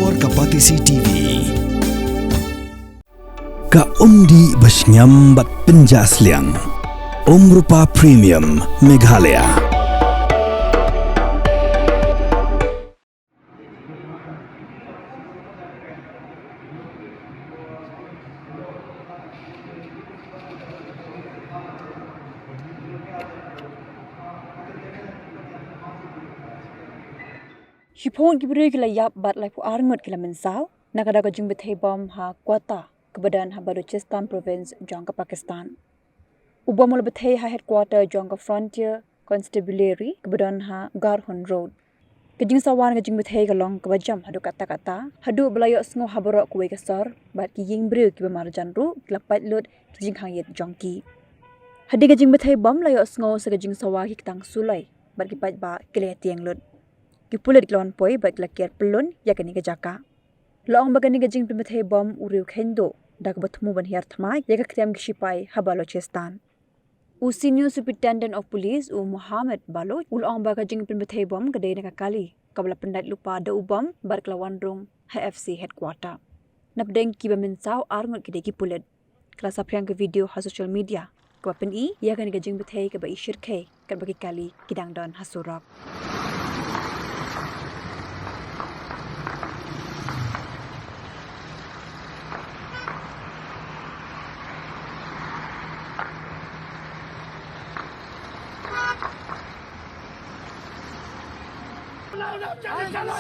Luar Kapatisi TV. Ka undi basnyam bat penjasliang. Rupa Premium Meghalaya. Hipon kiburi kila yap bat lai pu Ngut kila Mynsaw, nakada ka Jingbthei bom ha kuata kebadan ha Balochistan province jangka Pakistan. Ubam mula bethei ha headquarter jangka Frontier Constabulary kebadan ha Garhon Road. Kejing sawan ka Jingbthei kalong kebajam hadu kata-kata, hadu belayok sengo haborok kuwe kesor, bat ki yingbru ki bemarjan ru kila patlut kejing hangit jangki. Hadi ka Jingbthei bom layok sengo sa kejing sawa ki ketang sulai, bat ki pat ba kile tiang lut. Kipulit lawan poi bak lakir pelun ya kani ke jaka. Laong bagani ke Jingbthei bom uriu khendo dak bertemu ban hiar thmai ya ka krem kshipai ha Balochistan. Senior Superintendent of Police Muhammad Baloch ulong ba ka Jingbthei bom kedai na kali kabla pendat lupa da ubam bar kelawan rong HFC headquarter. Napdeng ki ba Mynsaw Ngut kedai kipulit. Kelas apriang ke video ha social media. Ka pen I ya kani ke Jingbthei ke ba Shyrkhei kat bagi kali kidang don hasurap.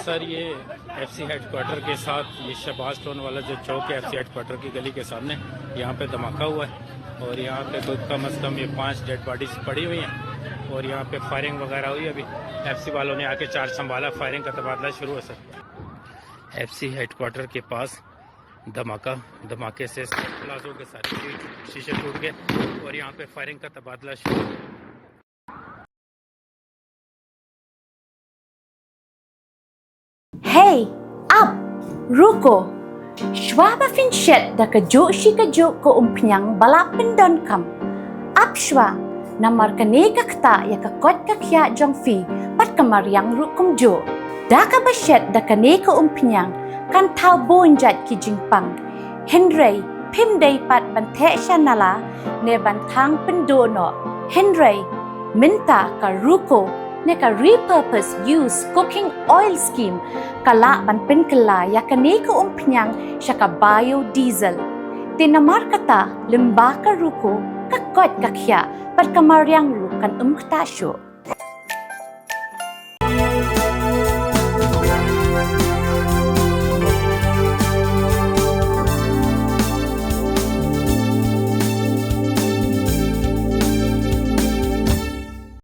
Sir ये FC headquarter के साथ ये शहबाज टोन वाला जो चौक है FC headquarter की गली के सामने यहाँ पे धमाका हुआ है और यहाँ पे तो कम से कम ये 5 डेड बॉडीज पड़ी हुई हैं और यहाँ पे फायरिंग वगैरह हुई अभी एफसी वालों ने आके चार्ज संभाला फायरिंग का तबादला शुरू है सर एफसी हेडक्वार्टर के पास धमाके से प्लाजो के सारे शीशे टूट गए और यहाँ पे फायरिंग का तबादला शुरू। Hey, up, ruko. Shwa ba fin shet da ka jo shi ka jo ko umpiang balapin don kam. Up shwa, namar ka ne ka kta ya ka kot ka kya jong fi pat kamar yang rukum jo. Da ka ba shet da ka ne ka umpiang kan tau bonjat ki jingpang. Henry, pim day pat ban the shanala ne ban thang pendo no. Henry, minta ka ruko neka repurpose use cooking oil scheme kala ban pen kala ya kani ko umpnyang syaka biodiesel tinamar kata lemba ka ruko kakot kakya par kamaryang ru kan umkta syo